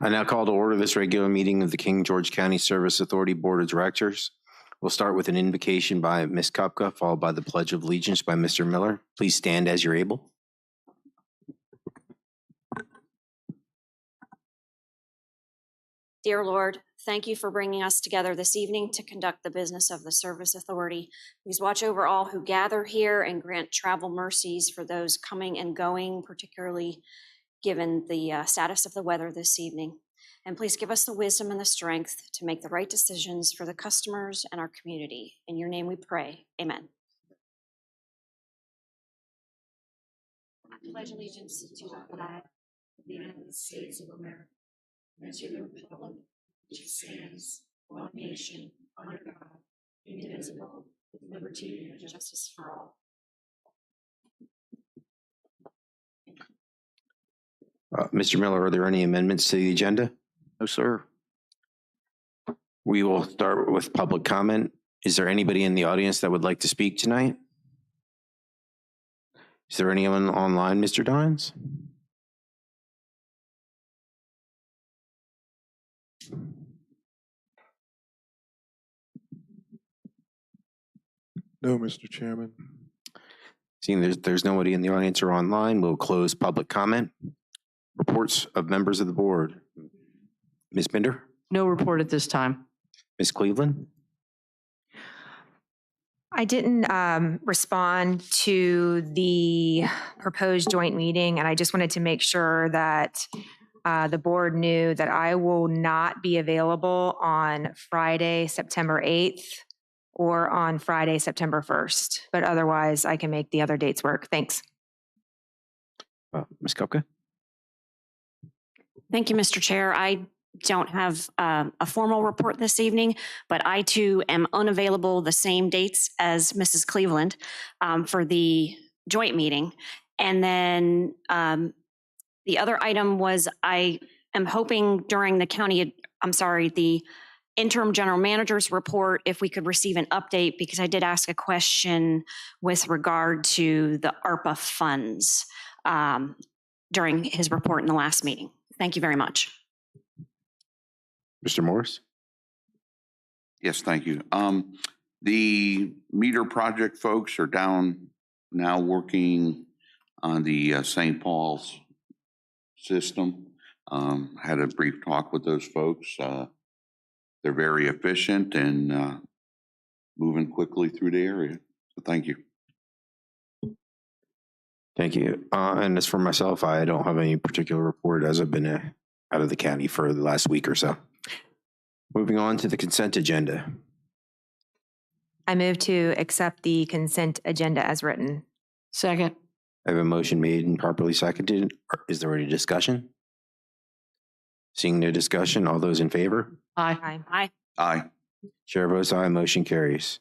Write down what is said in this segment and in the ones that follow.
I now call to order this regular meeting of the King George County Service Authority Board of Directors. We'll start with an invocation by Ms. Kupka, followed by the Pledge of Allegiance by Mr. Miller. Please stand as you're able. Dear Lord, thank you for bringing us together this evening to conduct the business of the Service Authority. Please watch over all who gather here and grant travel mercies for those coming and going, particularly given the status of the weather this evening. And please give us the wisdom and the strength to make the right decisions for the customers and our community. In your name we pray, amen. I pledge allegiance to the flag of the United States of America and to the republic which stands, one nation, under God, indivisible, with liberty and justice for all. Mr. Miller, are there any amendments to the agenda? No, sir. We will start with public comment. Is there anybody in the audience that would like to speak tonight? Is there anyone online, Mr. Dines? No, Mr. Chairman. Seeing there's nobody in the audience or online, we'll close public comment. Reports of members of the board. Ms. Binder? No report at this time. Ms. Cleveland? I didn't respond to the proposed joint meeting, and I just wanted to make sure that the board knew that I will not be available on Friday, September 8th, or on Friday, September 1st. But otherwise, I can make the other dates work. Thanks. Ms. Kupka? Thank you, Mr. Chair. I don't have a formal report this evening, but I too am unavailable the same dates as Mrs. Cleveland for the joint meeting. And then the other item was I am hoping during the interim general manager's report, if we could receive an update, because I did ask a question with regard to the ARPA funds during his report in the last meeting. Thank you very much. Mr. Morris? Yes, thank you. The meter project folks are down now working on the St. Paul's system. Had a brief talk with those folks. They're very efficient and moving quickly through the area. So thank you. Thank you. And as for myself, I don't have any particular report as I've been out of the county for the last week or so. Moving on to the consent agenda. I move to accept the consent agenda as written. Second. I have a motion made and properly seconded. Is there any discussion? Seeing no discussion, all those in favor? Aye. Aye. Aye. Chair votes aye, motion carries.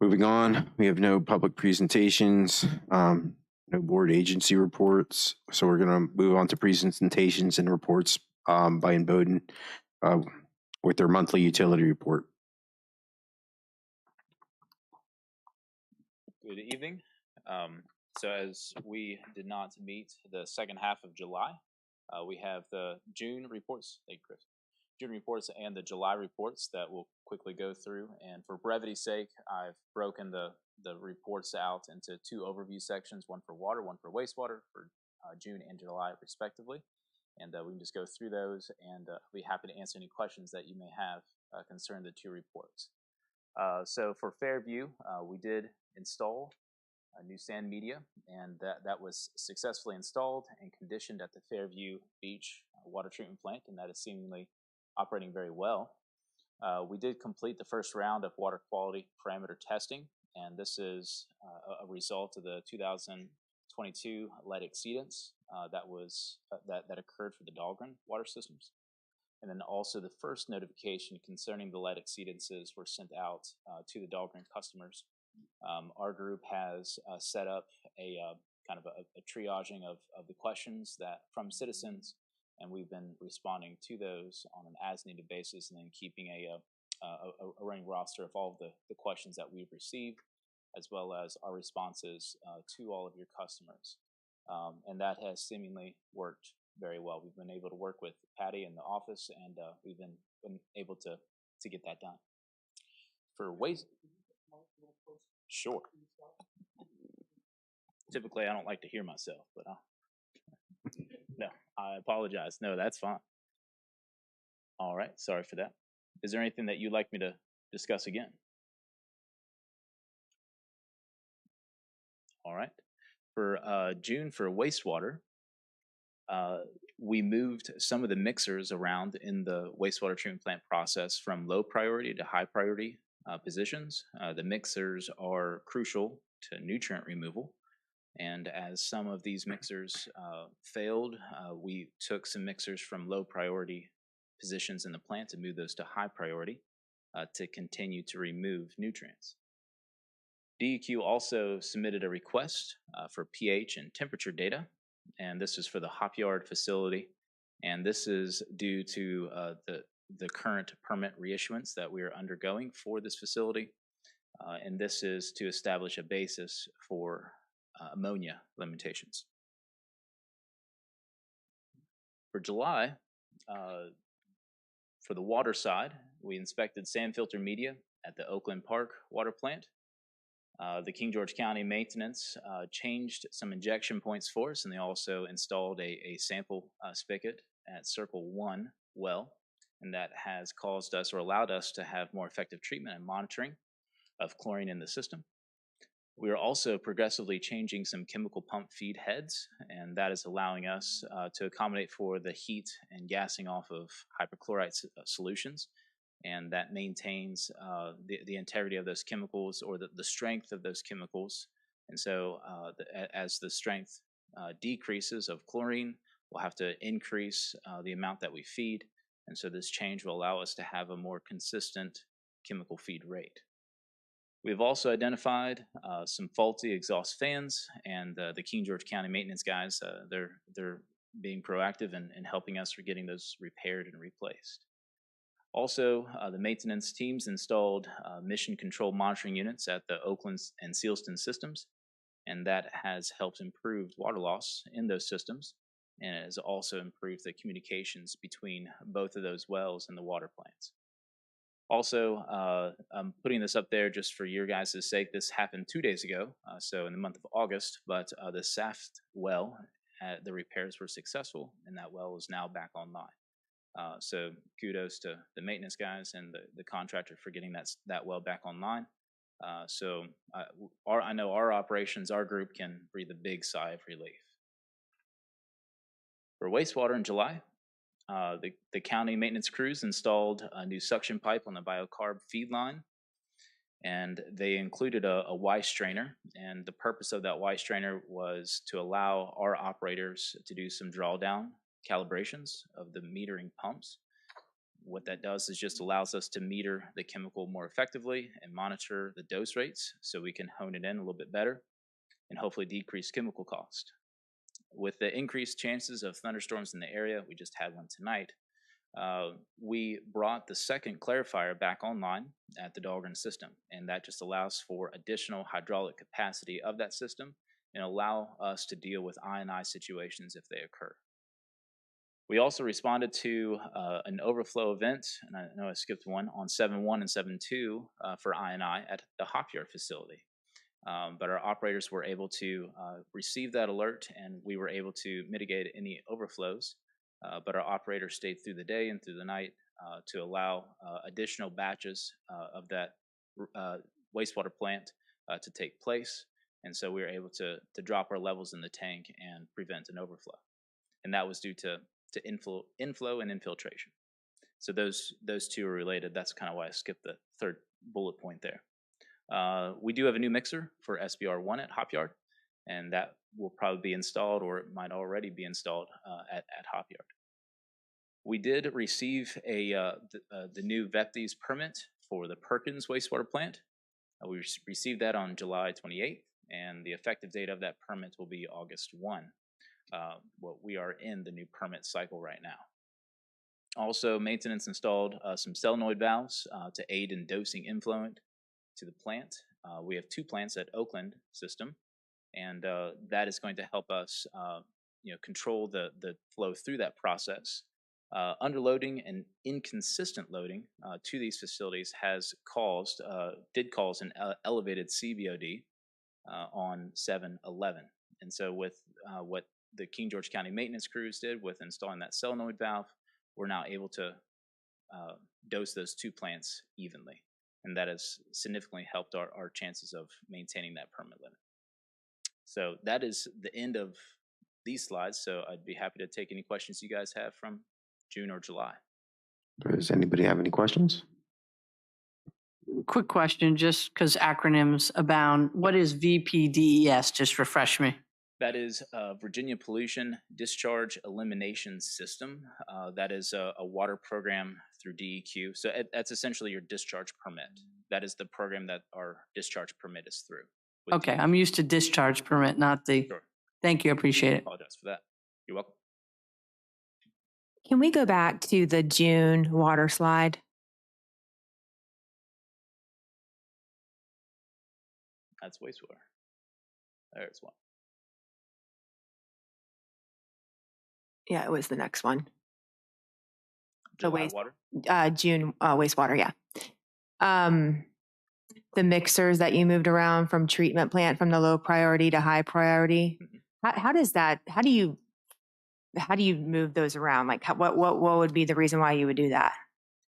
Moving on, we have no public presentations, no board agency reports. So we're going to move on to presentations and reports by Bowden with their monthly utility report. Good evening. So as we did not meet the second half of July, we have the June reports. Thank you, Chris. June reports and the July reports that we'll quickly go through. And for brevity's sake, I've broken the reports out into two overview sections, one for water, one for wastewater, for June and July respectively. And we can just go through those, and I'll be happy to answer any questions that you may have concerning the two reports. So for Fairview, we did install a new sand media, and that was successfully installed and conditioned at the Fairview Beach water treatment plant, and that is seemingly operating very well. We did complete the first round of water quality parameter testing, and this is a result of the 2022 lead exceedance that occurred for the Dahlgren water systems. And then also the first notification concerning the lead exceedances were sent out to the Dahlgren customers. Our group has set up a kind of a triaging of the questions that from citizens, and we've been responding to those on an as-needed basis, and then keeping a running roster of all of the questions that we've received. as well as our responses to all of your customers. And that has seemingly worked very well. We've been able to work with Patty in the office, and we've been able to get that done. For waste, sure. Typically, I don't like to hear myself, but no, I apologize. No, that's fine. All right, sorry for that. Is there anything that you'd like me to discuss again? All right. For June, for wastewater, we moved some of the mixers around in the wastewater treatment plant process from low priority to high priority positions. The mixers are crucial to nutrient removal. And as some of these mixers failed, we took some mixers from low priority positions in the plant to move those to high priority to continue to remove nutrients. DEQ also submitted a request for pH and temperature data, and this is for the Hop Yard facility. And this is due to the current permit reissuance that we are undergoing for this facility. And this is to establish a basis for ammonia limitations. For July, for the water side, we inspected sand filter media at the Oakland Park water plant. The King George County Maintenance changed some injection points for us, and they also installed a sample spigot at Circle 1 well, and that has caused us or allowed us to have more effective treatment and monitoring of chlorine in the system. We are also progressively changing some chemical pump feed heads, and that is allowing us to accommodate for the heat and gassing off of hypochlorite solutions, and that maintains the integrity of those chemicals or the strength of those chemicals. And so as the strength decreases of chlorine, we'll have to increase the amount that we feed, and so this change will allow us to have a more consistent chemical feed rate. We've also identified some faulty exhaust fans, and the King George County maintenance guys, they're being proactive in helping us for getting those repaired and replaced. Also, the maintenance teams installed mission control monitoring units at the Oakland and Sealston systems, and that has helped improve water loss in those systems, and it has also improved the communications between both of those wells and the water plants. Also, I'm putting this up there just for your guys' sake. This happened 2 days ago, so in the month of August, but the Saft well, the repairs were successful, and that well is now back online. So kudos to the maintenance guys and the contractor for getting that well back online. So I know our operations, our group can breathe a big sigh of relief. For wastewater in July, the county maintenance crews installed a new suction pipe on the biocarb feed line, and they included a Y strainer. And the purpose of that Y strainer was to allow our operators to do some drawdown calibrations of the metering pumps. What that does is just allows us to meter the chemical more effectively and monitor the dose rates so we can hone it in a little bit better and hopefully decrease chemical cost. With the increased chances of thunderstorms in the area, we just had one tonight, we brought the second clarifier back online at the Dahlgren system, and that just allows for additional hydraulic capacity of that system and allow us to deal with I&I situations if they occur. We also responded to an overflow event, and I know I skipped one, on 7-1 and 7-2 for I&I at the Hop Yard facility. But our operators were able to receive that alert, and we were able to mitigate any overflows. But our operators stayed through the day and through the night to allow additional batches of that wastewater plant to take place. And so we were able to drop our levels in the tank and prevent an overflow. And that was due to inflow and infiltration. So those two are related. That's kind of why I skipped the third bullet point there. We do have a new mixer for SBR1 at Hop Yard, and that will probably be installed, or it might already be installed at Hop Yard. We did receive the new VEPDES permit for the Perkins wastewater plant. We received that on July 28th, and the effective date of that permit will be August 1. We are in the new permit cycle right now. Also, maintenance installed some solenoid valves to aid in dosing influent to the plant, We have 2 plants at Oakland system, and that is going to help us, control the flow through that process. Underloading and inconsistent loading to these facilities did cause an elevated CVOD on 7/11. And so with what the King George County maintenance crews did with installing that solenoid valve, we're now able to dose those 2 plants evenly. And that has significantly helped our chances of maintaining that permit limit. So that is the end of these slides. So I'd be happy to take any questions you guys have from June or July. Does anybody have any questions? Quick question, just because acronyms abound. What is VPDES? Just refresh me. That is Virginia Pollution Discharge Elimination System. That is a water program through DEQ. So that's essentially your discharge permit. That is the program that our discharge permit is through. with Okay, DEQ. I'm used to discharge permit, not the, Sure. thank you, I appreciate it. Apologize for that. You're welcome. Can we go back to the June water slide? That's wastewater. There's one. Yeah, it was the next one. The July waste- water. June wastewater, yeah. The mixers that you moved around from treatment plant from the low priority to high priority. How does that, how do you move those around? Like what would be the reason why you would do that?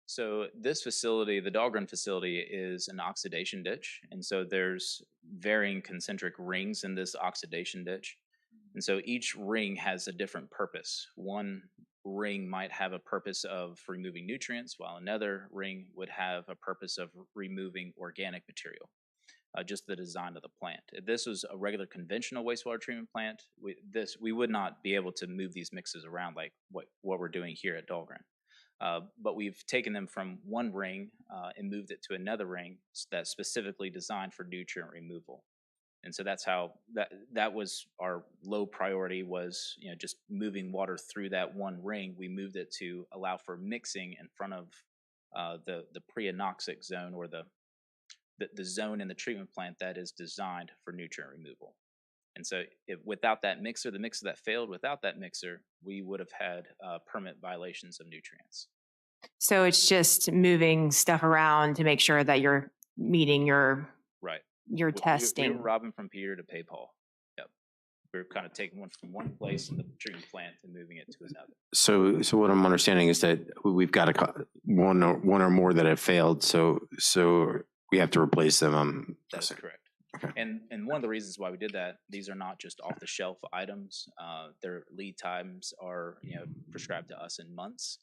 So this facility, the Dahlgren facility, is an oxidation ditch. And so there's varying concentric rings in this oxidation ditch. And so each ring has a different purpose. One ring might have a purpose of removing nutrients, while another ring would have a purpose of removing organic material, just the design of the plant. If this was a regular conventional wastewater treatment plant, we would not be able to move these mixes around like what we're doing here at Dahlgren. But we've taken them from one ring and moved it to another ring that's specifically designed for nutrient removal. And so that's how that was our low priority, was just moving water through that one ring. We moved it to allow for mixing in front of the pre-anoxic zone, or the zone in the treatment plant that is designed for nutrient removal. And so without that mixer, the mixer that failed, without that mixer, we would have had permit violations of nutrients. So it's just moving stuff around to make sure that you're meeting your Right. your We testing. were robbing from Peter to pay Paul. Yep. We were kind of taking one from one place in the treatment plant and moving it to another. So what I'm understanding is that we've got one or more that have failed. So we have to replace them. That's correct. Okay. And one of the reasons why we did that, these are not just off the shelf items. Their lead times are prescribed to us in months,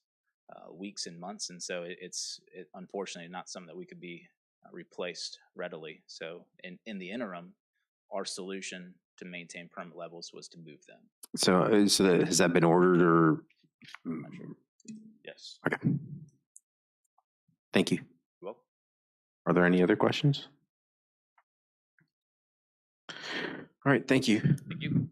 weeks and months, and so it's unfortunately not something that we could be replaced readily. So in the interim, our solution to maintain permit levels was to move them. So has that been ordered or? Yes. Okay. Thank you. You're welcome. Are there any other questions? All right, thank you. Thank you.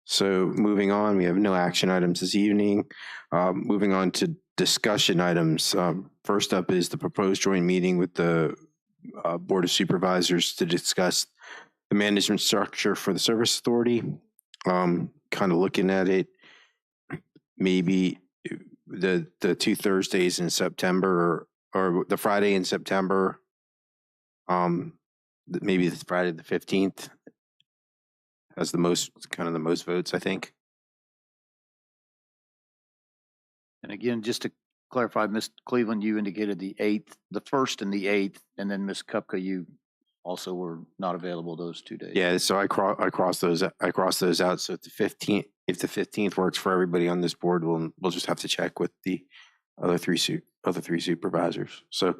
So moving on, we have no action items this evening. Moving on to discussion items. First up is the proposed joint meeting with the Board of Supervisors to discuss the management structure for the service authority. Kind of looking at it, maybe the 2 Thursdays in September, or the Friday in September, maybe the Friday the 15th has the most votes, I think. And again, just to clarify, Ms. Cleveland, you indicated the 8th, the 1st and the 8th, and then Ms. Kupka, you also were not available those 2 days. Yeah, so I cross those out. So if the 15th works for everybody on this board, we'll just have to check with the other three supervisors. So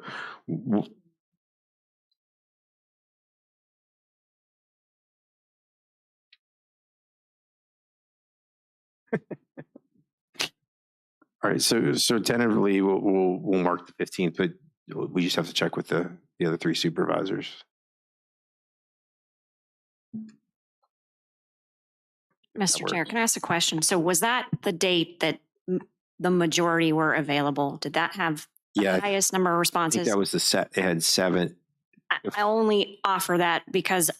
all right, so tentatively we'll mark the 15th, but we just have to check with the other 3 supervisors. Mr. Chair, works. can I ask a question? So was that the date that the majority were available? Did that have the Yeah, highest number of I think responses? that was it had 7 I only offer that because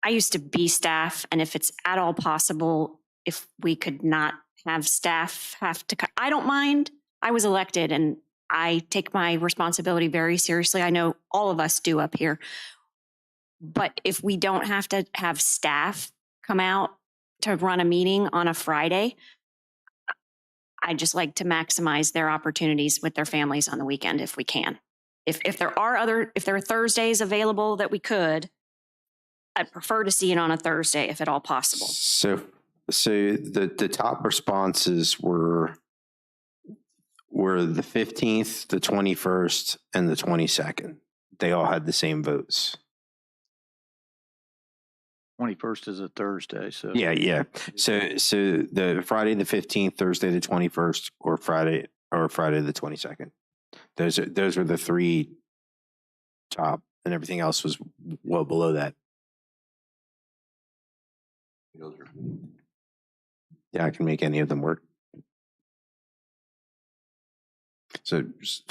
I used to be staff, and if it's at all possible, if we could not have staff have to, I don't mind. I was elected and I take my responsibility very seriously. I know all of us do up here. But if we don't have to have staff come out to run a meeting on a Friday, I just like to maximize their opportunities with their families on the weekend if we can. If there are Thursdays available that we could, I'd prefer to see it on a Thursday if at all possible. So the top responses were the 15th, the 21st, and the 22nd. They all had the same votes. 21st is a Thursday, so. Yeah. So the Friday the 15th, Thursday the 21st, or Friday the 22nd. Those were the three top, and everything else was well below that. Yeah, I can make any of them work. So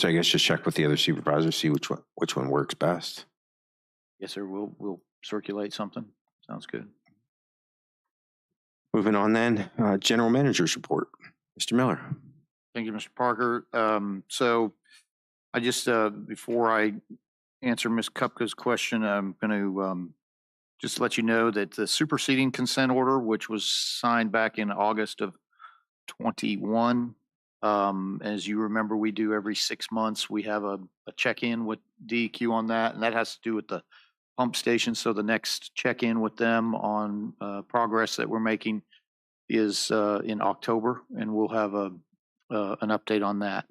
I guess just check with the other supervisors, see which one works best. Yes, sir. We'll circulate something. Sounds good. Moving on then, general manager's report. Mr. Miller. Thank you, Mr. Parker. So I just, before I answer Ms. Kupka's question, I'm going to just let you know that the superseding consent order, which was signed back in August of 21, as you remember, we do every 6 months, we have a check-in with DEQ on that, and that has to do with the pump station. So the next check-in with them on progress that we're making is in October, and we'll have an update on that.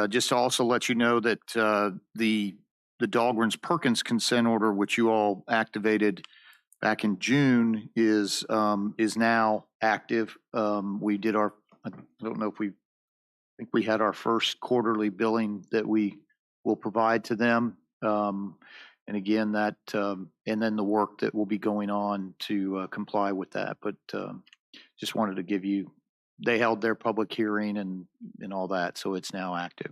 Just to also let you know that the Dahlgren's Perkins consent order, which you all activated back in June, is now active. We did I don't know if I think we had our first quarterly billing that we will provide to them. And again, that, and then the work that will be going on to comply with that. But just wanted to give you, they held their public hearing and all that, so it's now active.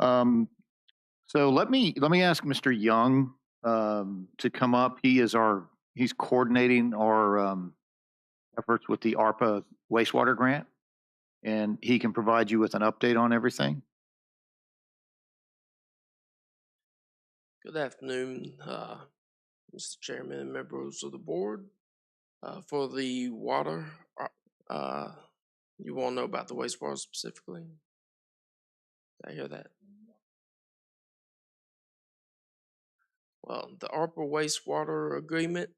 So let me ask Mr. Young to come up. He's coordinating our efforts with the ARPA wastewater grant, and he can provide you with an update on everything. Good afternoon, Mr. Chairman and members of the board. For the water, you want to know about the wastewater specifically? Did I hear that? Well, the ARPA wastewater agreement,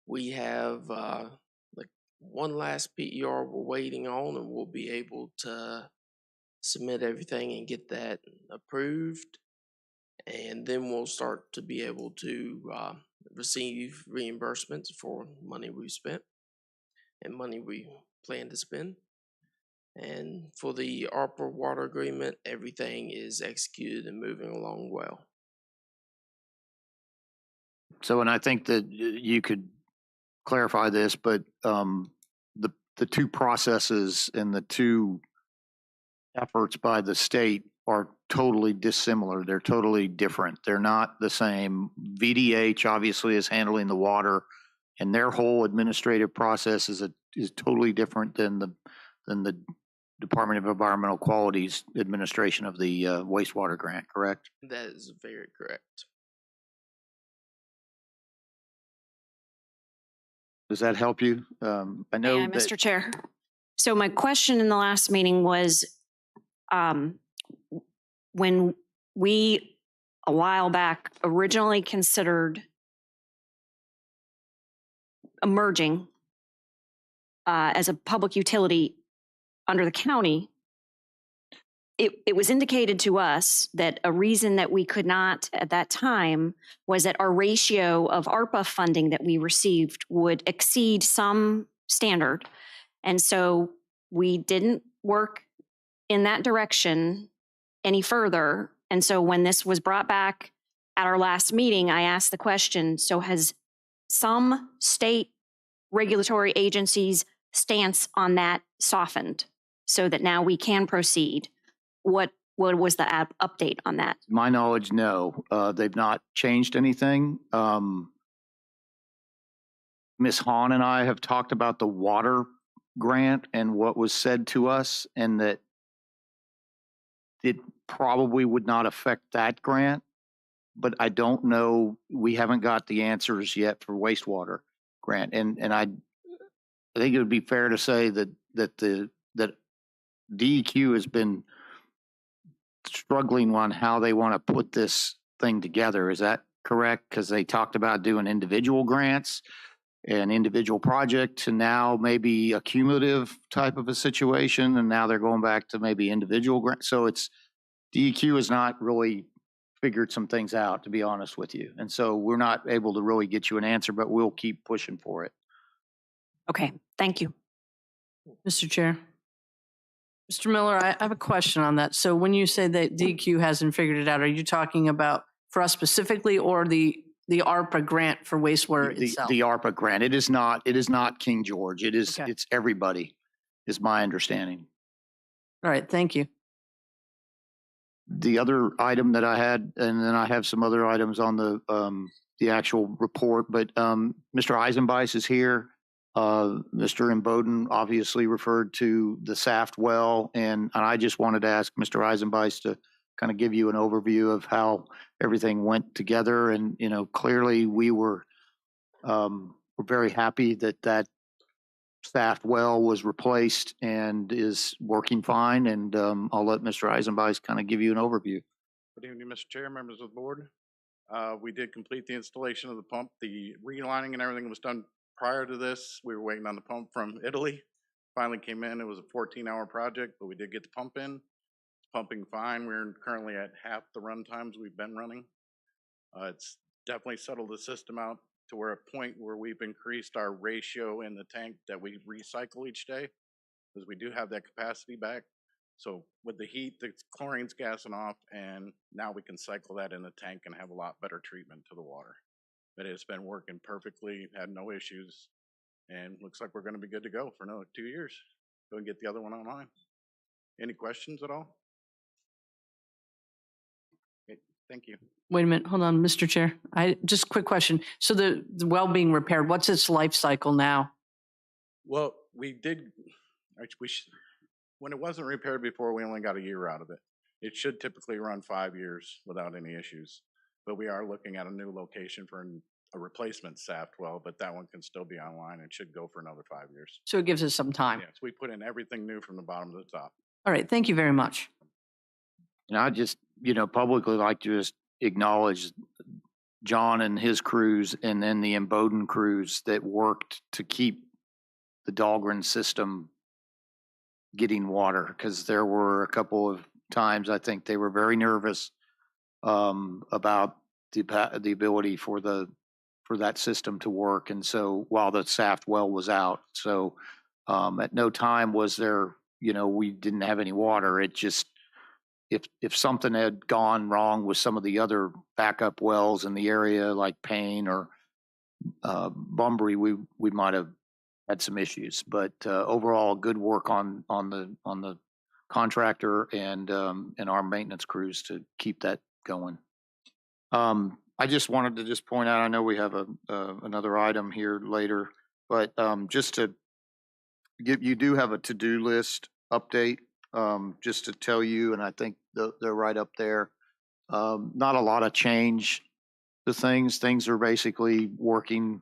we have like one last PER we're waiting on, and we'll be able to submit everything and get that approved. And then we'll start to be able to receive reimbursements for money we've spent and money we plan to spend. And for the ARPA water agreement, everything is executed and moving along well. So, and I think that you could clarify this, but the two processes and the two efforts by the state are totally dissimilar. They're totally different. They're not the same. VDH obviously is handling the water, and their whole administrative process is totally different than the Department of Environmental Quality's administration of the wastewater grant, correct? That is very correct. Does that help you? I know Yeah, that, Mr. Chair. So my question in the last meeting was, when we, a while back, originally considered emerging as a public utility under the county, it was indicated to us that a reason that we could not at that time was that our ratio of ARPA funding that we received would exceed some standard. And so we didn't work in that direction any further. And so when this was brought back at our last meeting, I asked the question, so has some state regulatory agencies' stance on that softened so that now we can proceed? What what was the update on that? My knowledge, no. They've not changed anything. Ms. Hahn and I have talked about the water grant and what was said to us, and that it probably would not affect that grant. But I don't know, we haven't got the answers yet for wastewater grant. And I think it would be fair to say that DEQ has been struggling on how they want to put this thing together. Is that correct? Because they talked about doing individual grants and individual project to now maybe a cumulative type of a situation. And now they're going back to maybe individual grants. So it's DEQ has not really figured some things out, to be honest with you. And so we're not able to really get you an answer, but we'll keep pushing for it. Okay, thank you. Mr. Chair. Mr. Miller, I have a question on that. So when you say that DEQ hasn't figured it out, are you talking about for us specifically or the ARPA grant for wastewater itself? The ARPA grant. It is not King George. It is, Okay. it's everybody, is my understanding. All right, thank you. The other item that I had, and then I have some other items on the actual report, but Mr. Eisenbeis is here. Mr. Imboden obviously referred to the Saft well, and I just wanted to ask Mr. Eisenbeis to kind of give you an overview of how everything went together. And, you know, clearly we're very happy that Saft well was replaced and is working fine. And I'll let Mr. Eisenbeis kind of give you an overview. Good evening, Mr. Chair, members of the board. We did complete the installation of the pump. The relining and everything was done prior to this. We were waiting on the pump from Italy. Finally came in. It was a 14-hour project, but we did get the pump in. It's pumping fine. We're currently at half the run times we've been running. It's definitely settled the system out to where a point where we've increased our ratio in the tank that we recycle each day, because we do have that capacity back. So with the heat, the chlorine's gassing off, and now we can cycle that in the tank and have a lot better treatment to the water. But it's been working perfectly, had no issues, and looks like we're going to be good to go for another 2 years. Go and get the other one online. Any questions at all? Okay, thank you. Wait a minute, hold on, Mr. Chair. Just a quick question. So the well being repaired, what's its life cycle now? Well, we did, actually, when it wasn't repaired before, we only got a year out of it. It should typically run 5 years without any issues. But we are looking at a new location for a replacement Saft well, but that one can still be online and should go for another 5 years. So it gives us some time. Yes, we put in everything new from the bottom to the top. All right, thank you very much. And I just, publicly like to just acknowledge John and his crews, and then the Imboden crews that worked to keep the Dahlgren system getting water, because there were a couple of times I think they were very nervous about the ability for that system to work. And so while the Saft well was out, so at no time was there, we didn't have any water. It just, if something had gone wrong with some of the other backup wells in the area, like Payne or Bunbury, we might have had some issues. But overall, good work on the contractor and our maintenance crews to keep that going. I just wanted to just point out, I know we have another item here later, but just to you do have a to-do list update, just to tell you, and I think they're right up there. Not a lot of change to things. Things are basically working,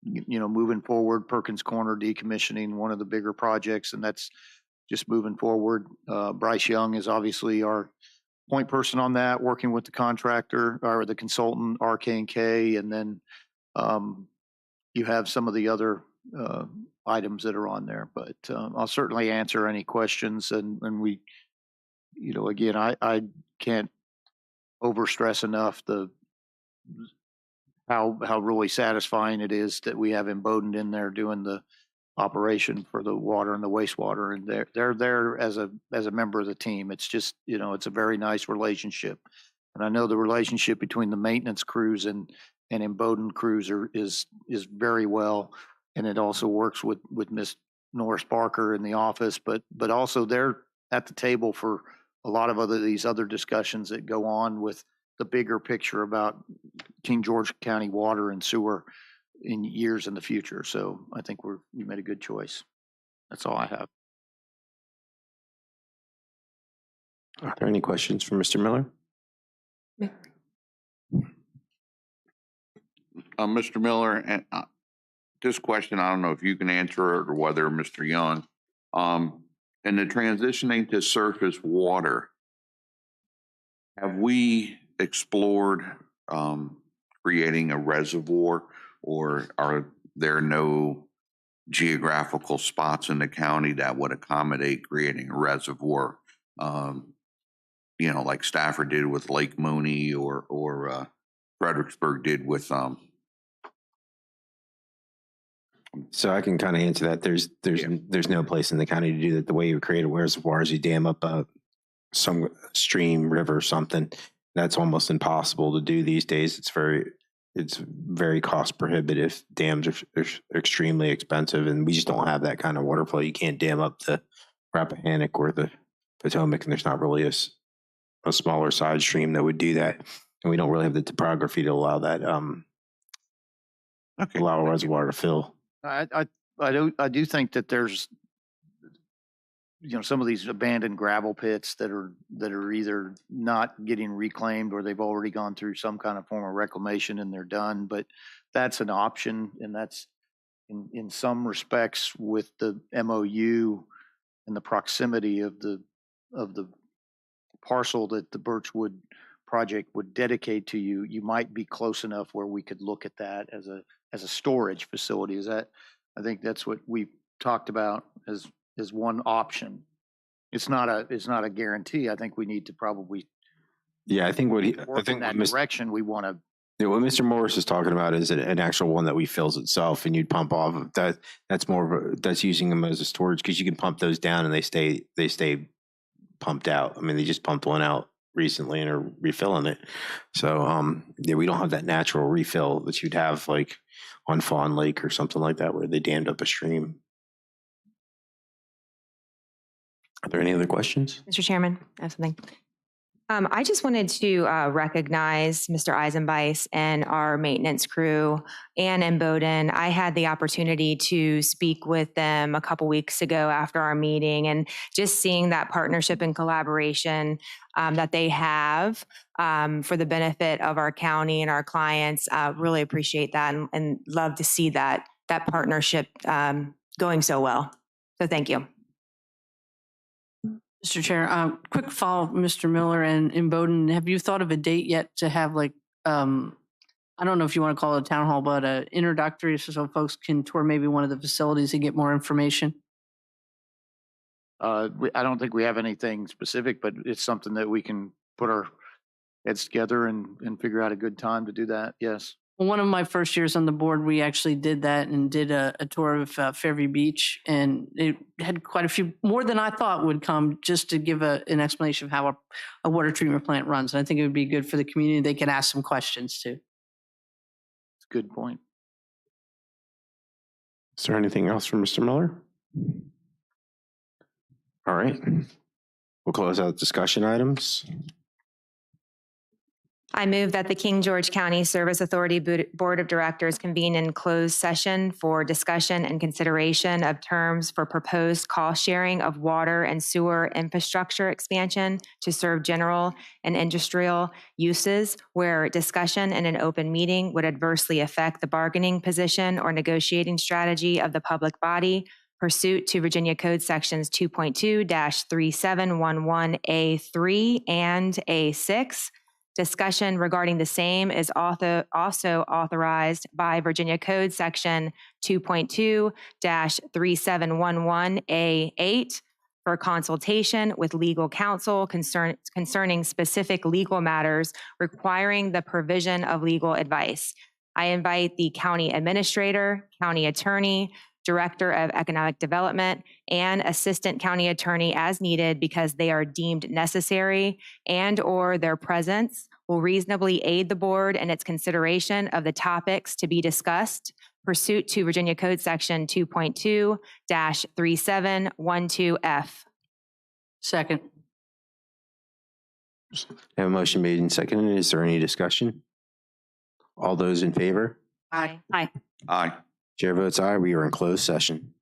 moving forward. Perkins Corner decommissioning, one of the bigger projects, and that's just moving forward. Bryce Young is obviously our point person on that, working with the contractor or the consultant, RK&K, and then you have some of the other items that are on there. But I'll certainly answer any questions. And we, again, I can't overstress enough how really satisfying it is that we have Imboden in there doing the operation for the water and the wastewater, and they're there as a member of the team. It's just, it's a very nice relationship. And I know the relationship between the maintenance crews and Imboden crews is very well, and it also works with Miss Norris Barker in the office, but also they're at the table for a lot of these other discussions that go on with the bigger picture about King George County water and sewer in years in the future. So I think we made a good choice. That's all I have. Are there any questions for Mr. Miller? Mr. Miller, and this question, I don't know if you can answer it or whether Mr. Young, in the transitioning to surface water, have we explored creating a reservoir, or are there no geographical spots in the county that would accommodate creating a reservoir? You know, like Stafford did with Lake Mooney, or Fredericksburg did with So I can kind of answer that. There's no place in the county to do that. The way you create a reservoir is you dam up some stream, river, something. That's almost impossible to do these days. It's very cost prohibitive. Dams are extremely expensive, and we just don't have that kind of water flow. You can't dam up the Rappahannock or the Potomac, and there's not really a smaller side stream that would do that. And we don't really have the topography to allow that, allow a reservoir to fill. I do think that there's, some of these abandoned gravel pits that are either not getting reclaimed or they've already gone through some kind of form of reclamation and they're done. But that's an option, and that's in some respects with the MOU and the proximity of the parcel that the Birchwood project would dedicate to you. You might be close enough where we could look at that as a storage facility. I think that's what we talked about as one option. It's not a guarantee. I think we need to probably Yeah, I think work in that direction. We want to. Yeah, what Mr. Morris is talking about is an actual one that refills itself, and you'd pump off of that. That's using them as a storage, because you can pump those down and they stay pumped out. I mean, they just pumped one out recently and are refilling it. So yeah, we don't have that natural refill that you'd have like on Fawn Lake or something like that, where they dammed up a stream. Are there any other questions? Mr. Chairman, I have something. I just wanted to recognize Mr. Eisenbeis and our maintenance crew, Ann and Bowden. I had the opportunity to speak with them a couple weeks ago after our meeting, and just seeing that partnership and collaboration that they have for the benefit of our county and our clients, really appreciate that, and love to see that partnership going so well. So thank you. Mr. Chair, quick follow, Mr. Miller and Bowden, have you thought of a date yet to have I don't know if you want to call it a town hall, but an introductory so folks can tour maybe one of the facilities and get more information? I don't think we have anything specific, but it's something that we can put our heads together and figure out a good time to do that. Yes. Well, one of my first years on the board, we actually did that and did a tour of Fairview Beach, and it had quite a few, more than I thought would come, just to give an explanation of how a water treatment plant runs. And I think it would be good for the community. They can ask some questions too. It's a good point. Is there anything else from Mr. Miller? All right. We'll close out discussion items. I move that the King George County Service Authority Board of Directors convene in closed session for discussion and consideration of terms for proposed cost sharing of water and sewer infrastructure expansion to serve general and industrial uses, where discussion in an open meeting would adversely affect the bargaining position or negotiating strategy of the public body, pursuant to Virginia Code Sections 2.2-3711A3 and A6. Discussion regarding the same is also authorized by Virginia Code Section 2.2-3711A8 for consultation with legal counsel concerning specific legal matters requiring the provision of legal advice. I invite the county administrator, county attorney, Director of Economic Development, and Assistant County Attorney as needed, because they are deemed necessary and/or their presence will reasonably aid the board in its consideration of the topics to be discussed, pursuant to Virginia Code Section 2.2-3712F. Second. I have a motion made and seconded. Is there any discussion? All those in favor? Aye. Aye. Chair votes aye. We are in closed session.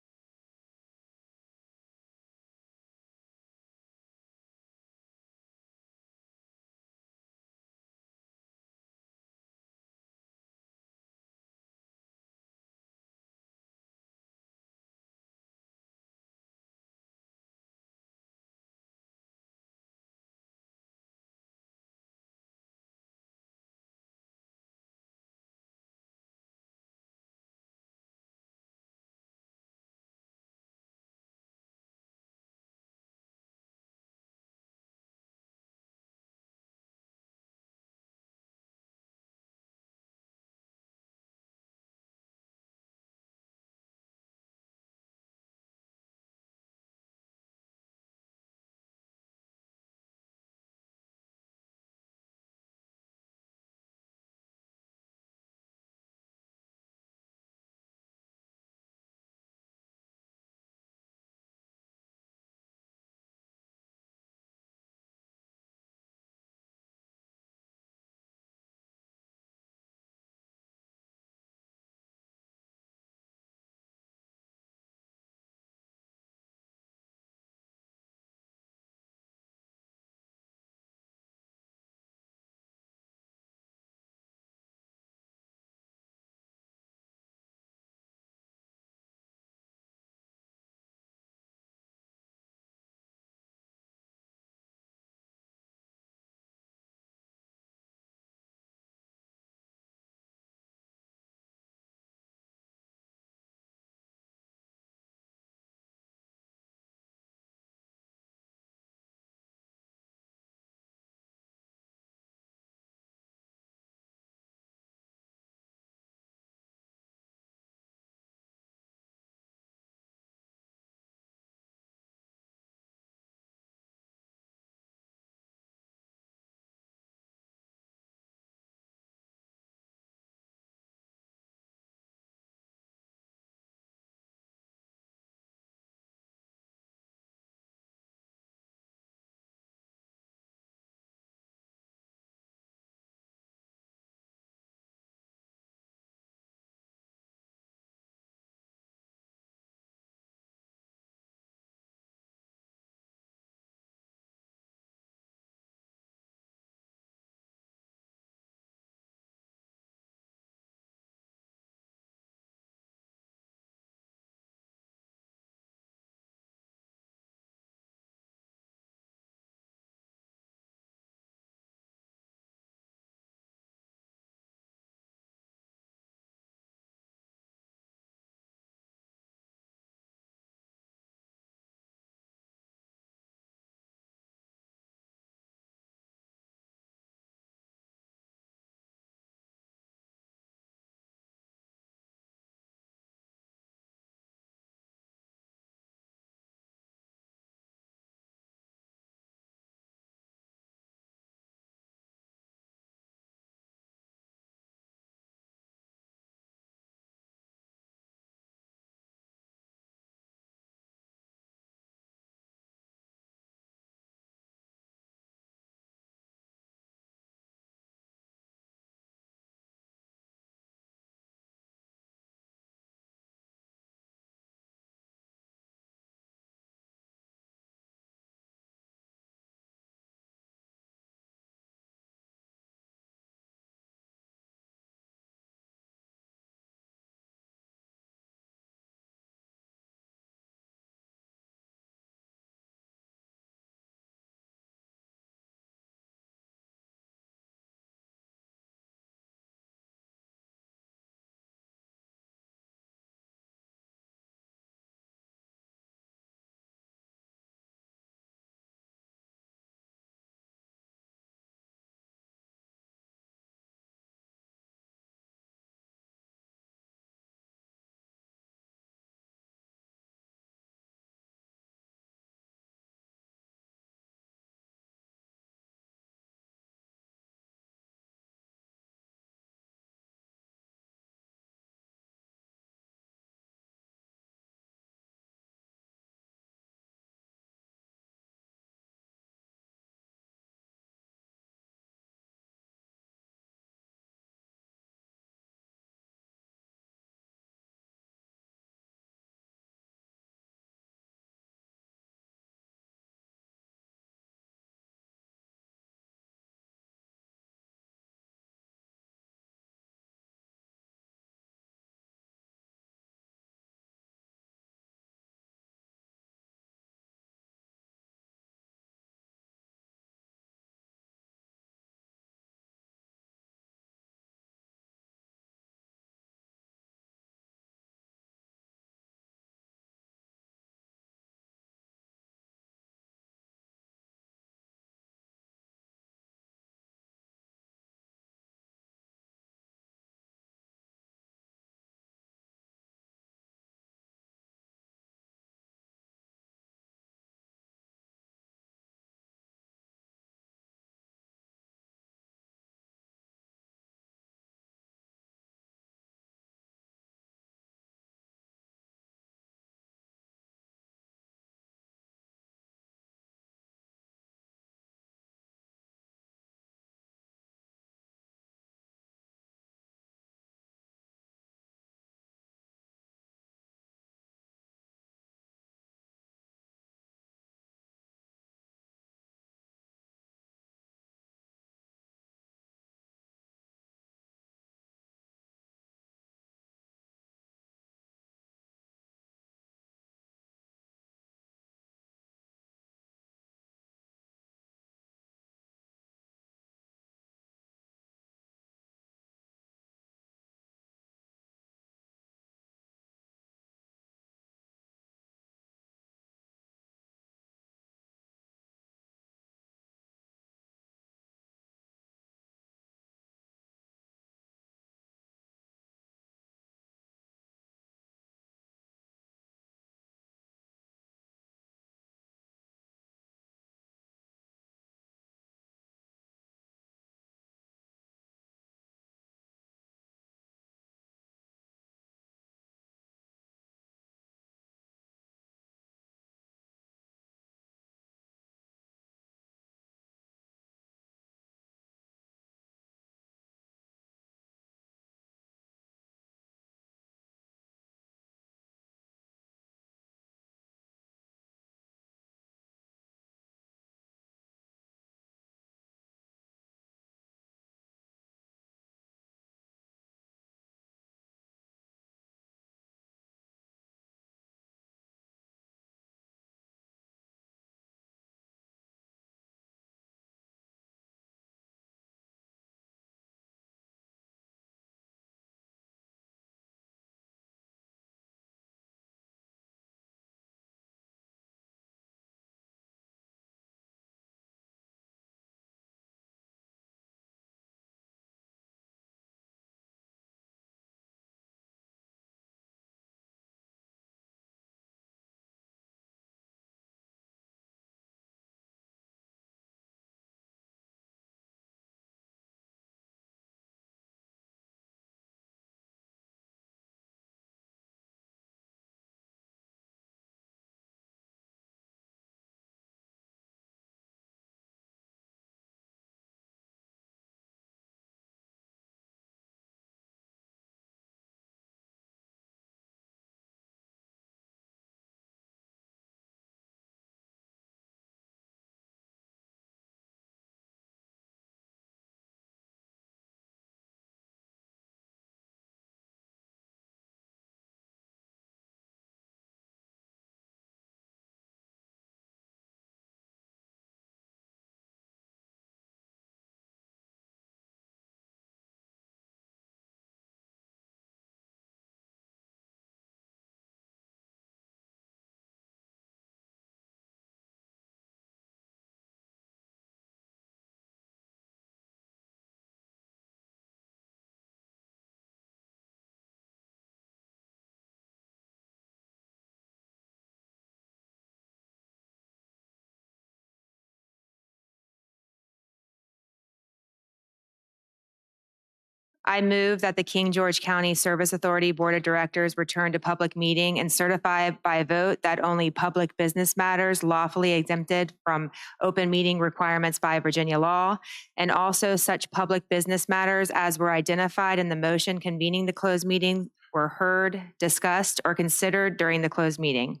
I move that the King George County Service Authority Board of Directors return to public meeting and certify by vote that only public business matters lawfully exempted from open meeting requirements by Virginia law, and also such public business matters as were identified in the motion convening the closed meeting were heard, discussed, or considered during the closed meeting.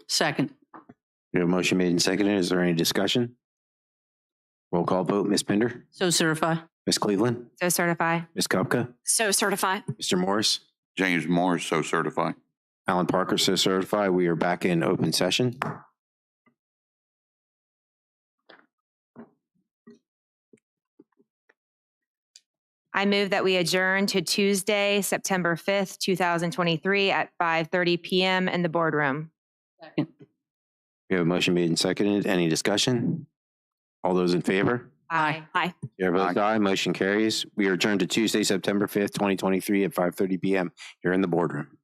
Second. We have a motion made and seconded. Is there any discussion? Roll call vote, Ms. Pinder, So certify. Ms. Cleveland, So certify. Ms. Kupka, So certify. Mr. Morris, James Morris, so certify. Alan Parker, so certified. We are back in open session. I move that we adjourn to Tuesday, September 5th, 2023 at 5:30 PM in the boardroom. Second. We have a motion made and seconded. Any discussion? All those in favor? Aye. Aye. Chair votes aye. Motion carries. We are adjourned to Tuesday, September 5th, 2023 at 5:30 PM here in the boardroom.